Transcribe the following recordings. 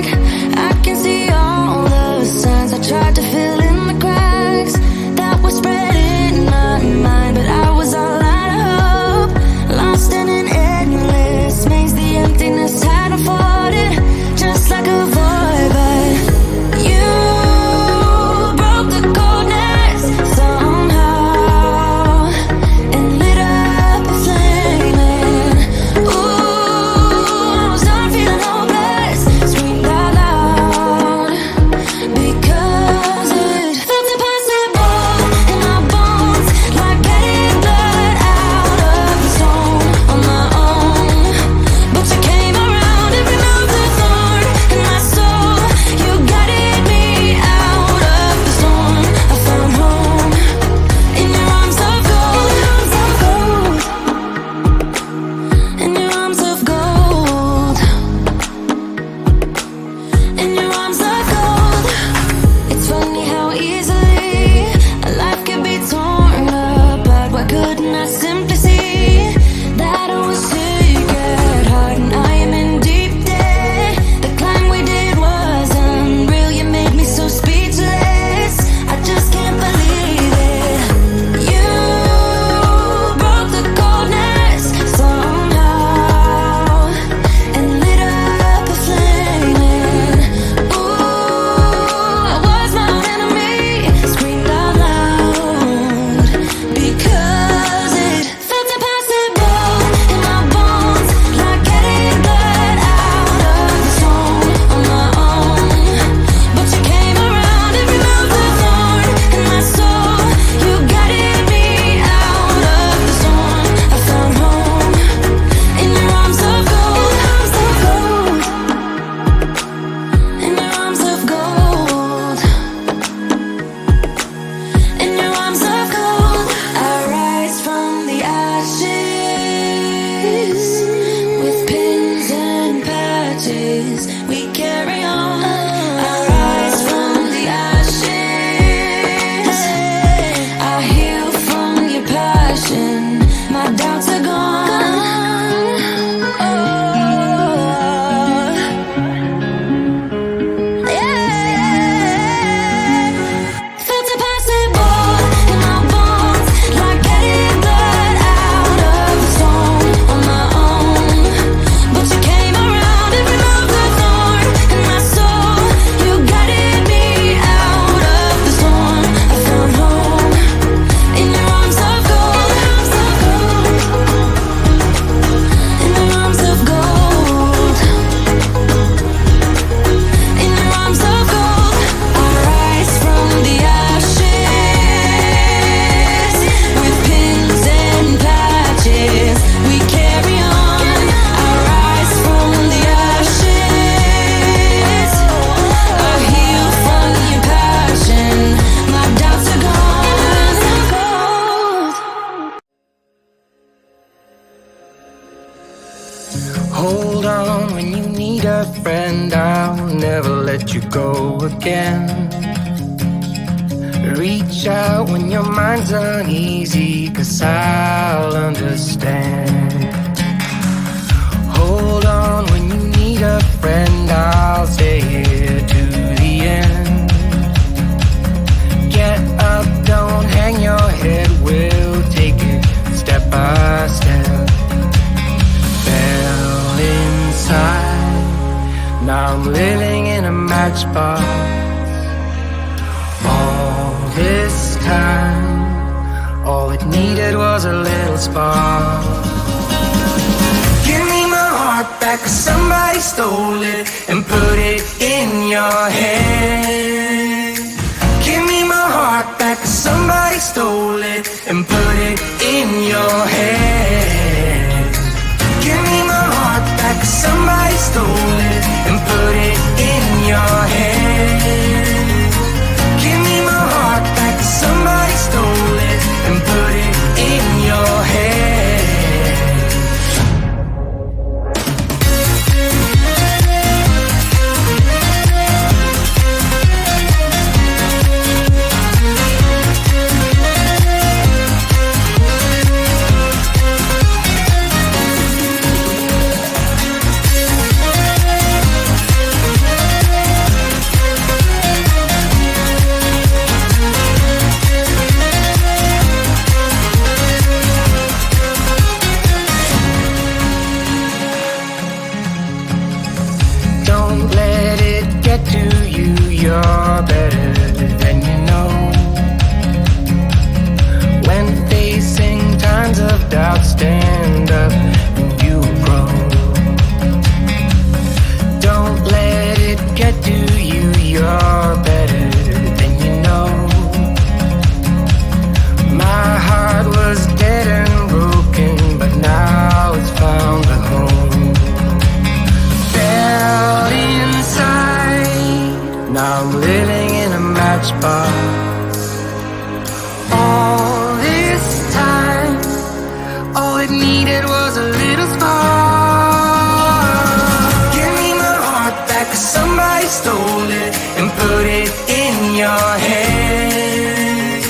back. I can see all the signs I tried to fill in the cracks that were spread in my mind, but I was all out of hope, lost in an endless maze. The emptiness hadn't fought it, just like a void, but you broke the coldness somehow and lit up a flame. And ooh, I was done feeling hopeless, screamed out loud because it felt impossible in my bones, like getting blood out of the stone on my own. But you came around and removed the thorn in my soul. You guided me out of the storm. I found home in your arms of gold, in your arms of gold, in your arms of gold. It's funny how easily a life can be torn apart. Why couldn't I simply see that I was sick at heart and I am in deep debt? The climb we did was unreal. You made me so speechless, I just can't believe it. You broke the coldness somehow and lit up a flame. And ooh, I was my own enemy, screamed out loud because it felt impossible in my bones, like getting blood out of the stone on my own. But you came around and removed the thorn in my soul. You guided me out of the storm. I found home in your arms of gold, in your arms of gold, in your arms of gold. I rise from the ashes with pins and patches. We carry on. I rise from the ashes. I heal from your passion. My doubts are gone. Yeah. Felt impossible in my bones, like getting blood out of the stone on my own. But you came around and removed the thorn in my soul. You guided me out of the storm. I found home in your arms of gold, in your arms of gold, in your arms of gold. I rise from the ashes with pins and patches. We carry on. I rise from the ashes. I heal from your passion. My doubts are gone. Hold on when you need a friend, I'll never let you go again. Reach out when your mind's uneasy, 'cause I'll understand. Hold on when you need a friend, I'll stay here to the end. Get up, don't hang your head, we'll take it step by step. Fell inside, now I'm living in a matchbox. All this time, all it needed was a little spark. Give me my heart back, 'cause somebody stole it and put it in your head. Give me my heart back, 'cause somebody stole it and put it in your head. Give me my heart back, 'cause somebody stole it and put it in your head. Give me my heart back, 'cause somebody stole it and put it in your head. you're better than you know. When facing times of doubt, stand up and you grow. Don't let it get to you, you're better than you know. My heart was dead and broken, but now it's found a home. Fell inside, now I'm living in a matchbox. All this time, all it needed was a little spark. Give me my heart back, 'cause somebody stole it and put it in your head.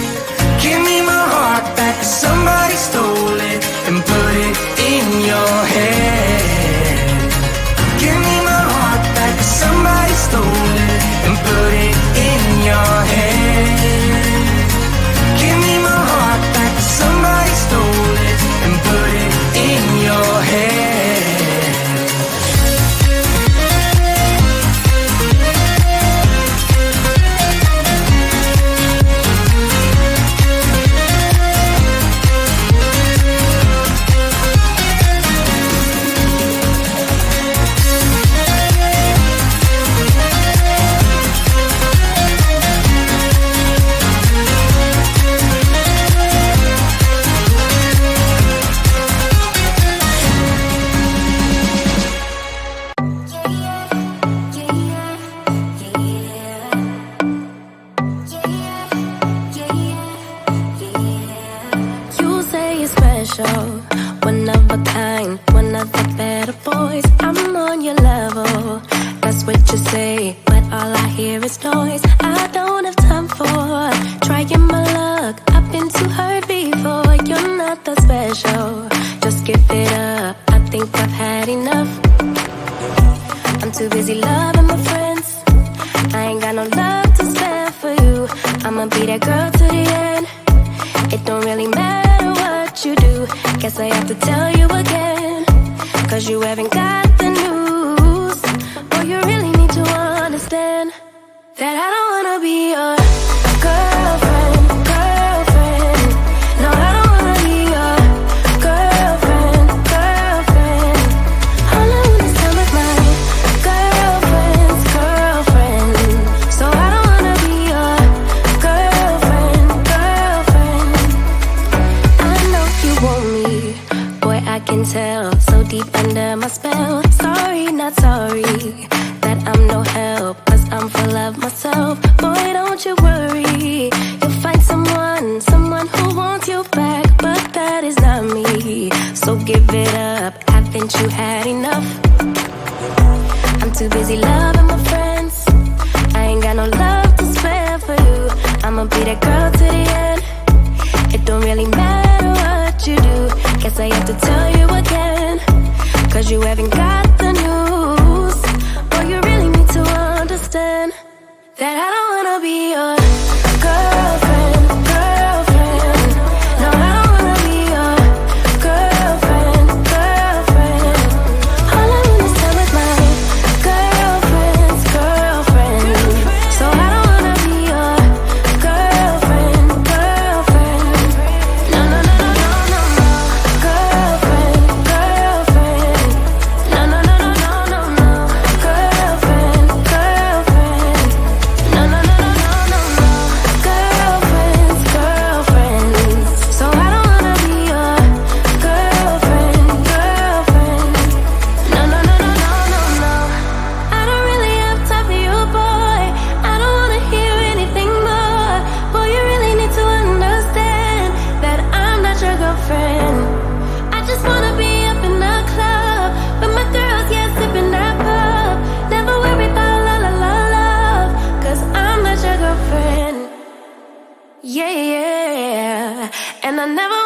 Give me my heart back, 'cause somebody stole it and put it in your head. Give me my heart back, 'cause somebody stole it and put it in your head. Give me my heart back, 'cause somebody stole it and put it in your head. You say you're special, one of a kind, one of the better boys. I'm on your level, that's what you say, but all I hear is noise. I don't have time for trying my luck. I've been too hurt before. You're not that special, just give it up. I think I've had enough. I'm too busy loving my friends. I ain't got no love to spare for you. I'ma be that girl to the end. It don't really matter what you do. Guess I have to tell you again, 'cause you haven't got the news. Boy, you really need to understand that I don't wanna be your girlfriend, girlfriend. No, I don't wanna be your girlfriend, girlfriend. All I wanna spend with my girlfriend's girlfriend. So I don't wanna be your girlfriend, girlfriend. I know you want me, boy, I can tell. So deep under my spell. Sorry, not sorry that I'm no help, 'cause I'm full of myself. Boy, don't you worry, you'll find someone who wants you back, but that is not me. So give it up, haven't you had enough? I'm too busy loving my friends. I ain't got no love to spare for you. I'ma be that girl to the end. It don't really matter what you do. Guess I have to tell you again, 'cause you haven't got the news. Boy, you really need to understand that I don't wanna be your girlfriend, girlfriend. No, I don't wanna be your girlfriend, girlfriend. All I wanna spend with my girlfriend's girlfriend. So I don't wanna be your girlfriend, girlfriend. No, no, no, no, no, no, no. Girlfriend, girlfriend. No, no, no, no, no, no, no. Girlfriend, girlfriend. No, no, no, no, no, no, no. Girlfriend's girlfriend. So I don't wanna be your girlfriend, girlfriend. No, no, no, no, no, no, no. I don't really have time for you, boy. I don't wanna hear anything more. Boy, you really need to understand that I'm not your girlfriend. I just wanna be up in the club with my girls, yeah, sipping that pub. Never worry about la la la love, 'cause I'm not your girlfriend. Yeah, yeah. And I never